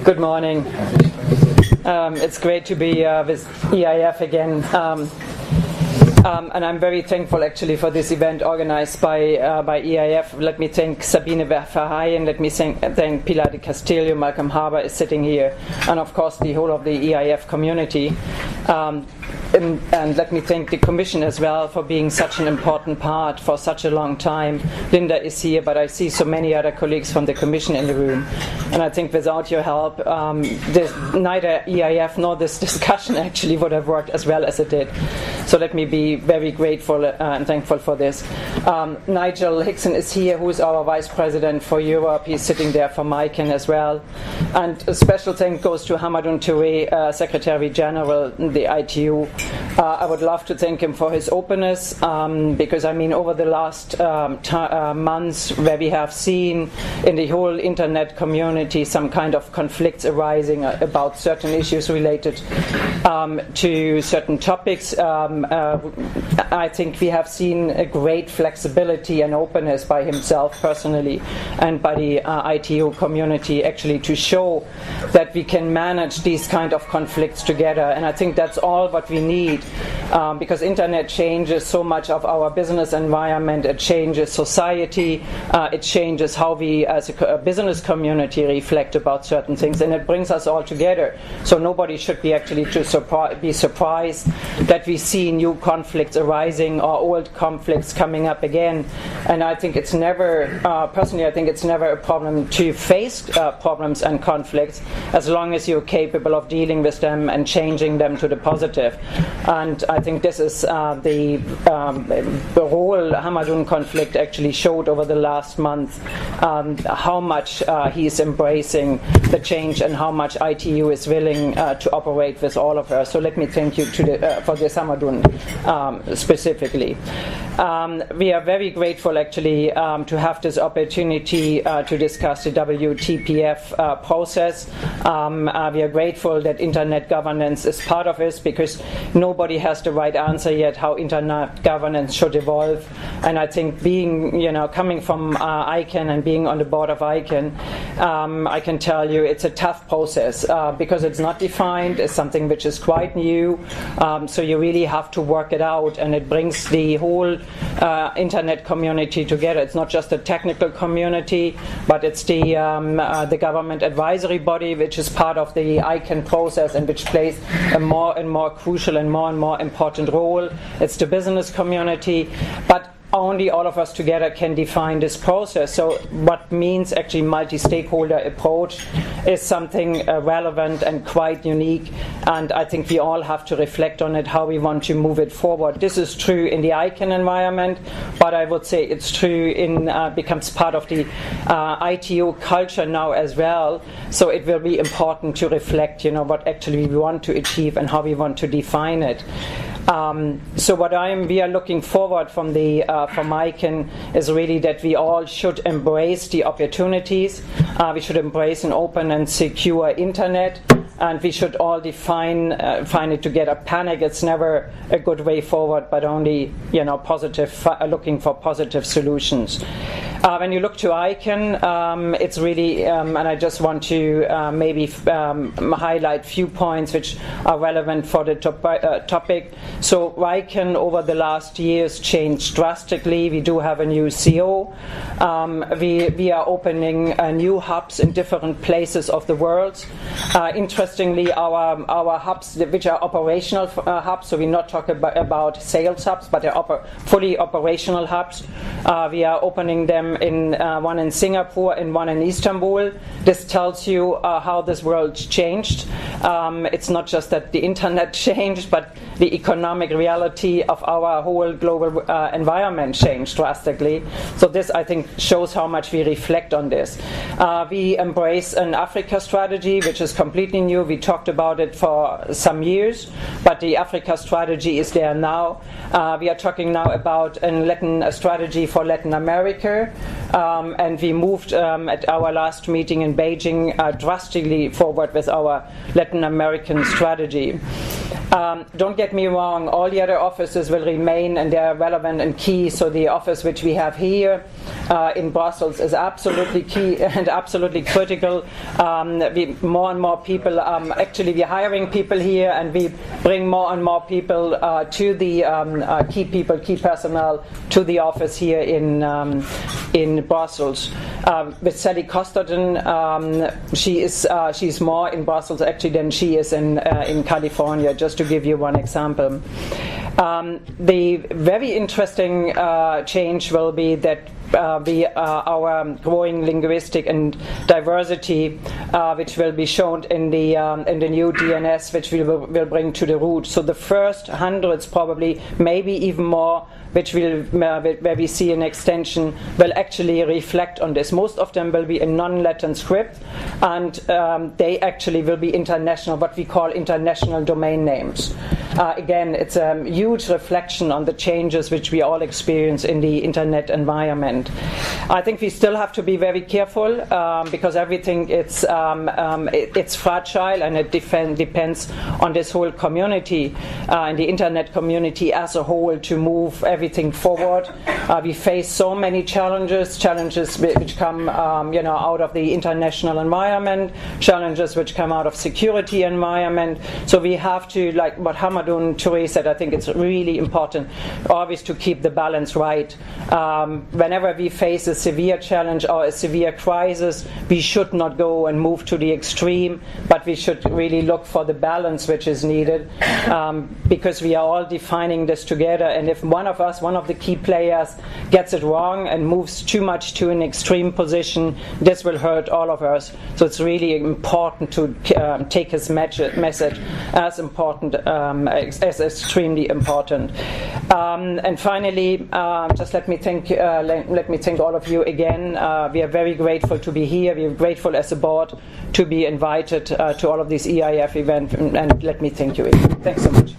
Good morning. It's great to be with EIF again. And I'm very thankful actually for this event organized by EIF. Let me thank Sabine Verheyen, let me thank Pilar de Castillo, Malcolm Harbour is sitting here, and of course the whole of the EIF community. And let me thank the Commission as well for being such an important part for such a long time. Linda is here, but I see so many other colleagues from the Commission in the room. And I think without your help, neither EIF nor this discussion actually would have worked as well as it did. So let me be very grateful and thankful for this. Nigel Hickson is here, who is our Vice President for Europe. He's sitting there for ICANN as well. And a special thank goes to Hamadoun Touré, Secretary General, the ITU. I would love to thank him for his openness, because I mean over the last months where we have seen in the whole internet community some kind of conflicts arising about certain issues related to certain topics, I think we have seen a great flexibility and openness by himself personally and by the ITU community actually to show that we can manage these kind of conflicts together. And I think that's all what we need, because internet changes so much of our business environment. It changes society, it changes how we as a business community reflect about certain things, and it brings us all together. So nobody should be actually be surprised that we see new conflicts arising or old conflicts coming up again. And I think it's never, personally I think it's never a problem to face problems and conflicts as long as you're capable of dealing with them and changing them to the positive. And I think this is the whole Hamadoun conflict actually showed over the last month how much he's embracing the change and how much ITU is willing to operate with all of us. So let me thank you for this Hamadoun specifically. We are very grateful actually to have this opportunity to discuss the WTPF process. We are grateful that internet governance is part of this, because nobody has the right answer yet how internet governance should evolve. And I think being, coming from ICANN and being on the board of ICANN, I can tell you it's a tough process because it's not defined. It's something which is quite new. So you really have to work it out, and it brings the whole internet community together. It's not just a technical community, but it's the government advisory body, which is part of the ICANN process and which plays a more and more crucial and more important role. It's the business community, but only all of us together can define this process. So what means actually multi-stakeholder approach is something relevant and quite unique, and I think we all have to reflect on it, how we want to move it forward. This is true in the ICANN environment, but I would say it's true becomes part of the ITU culture now as well. So it will be important to reflect, what actually we want to achieve and how we want to define it. So what we are looking forward from ICANN is really that we all should embrace the opportunities. We should embrace an open and secure internet, and we should all find it together. Panic, it's never a good way forward, but only positive, looking for positive solutions. When you look to ICANN, it's really, and I just want to maybe highlight few points which are relevant for the topic. So ICANN over the last years changed drastically. We do have a new CEO. We are opening new hubs in different places of the world. Interestingly, our hubs, which are operational hubs, so we're not talking about sales hubs, but they're fully operational hubs. We are opening them in one in Singapore and one in Istanbul. This tells you how this world changed. It's not just that the internet changed, but the economic reality of our whole global environment changed drastically. So this, I think, shows how much we reflect on this. We embrace an Africa strategy, which is completely new. We talked about it for some years, but the Africa strategy is there now. We are talking now about a strategy for Latin America, and we moved at our last meeting in Beijing drastically forward with our Latin American strategy. Don't get me wrong, all the other offices will remain and they are relevant and key. So the office which we have here in Brussels is absolutely key and absolutely critical. More and more people, actually we're hiring people here, and we bring more and more people to the key personnel to the office here in Brussels. With Sally Costerton, she's more in Brussels actually than she is in California, just to give you one example. The very interesting change will be that our growing linguistic and diversity, which will be shown in the new DNS, which we will bring to the root. So the first hundreds, probably, maybe even more, where we see an extension, will actually reflect on this. Most of them will be in non-Latin script, and they actually will be international, what we call international domain names. Again, it's a huge reflection on the changes which we all experience in the internet environment. I think we still have to be very careful because everything it's fragile, and it depends on this whole community and the internet community as a whole to move everything forward. We face so many challenges which come out of the international environment, challenges which come out of security environment. So we have to, like what Hamadun Touré said, I think it's really important always to keep the balance right. Whenever we face a severe challenge or a severe crisis, we should not go and move to the extreme, but we should really look for the balance which is needed, because we are all defining this together, and if one of the key players gets it wrong and moves too much to an extreme position, this will hurt all of us. So it's really important to take his message as important, as extremely important. And finally, just let me thank all of you again. We are very grateful to be here. We are grateful as a board to be invited to all of these EIF events, and let me thank you again. Thanks so much.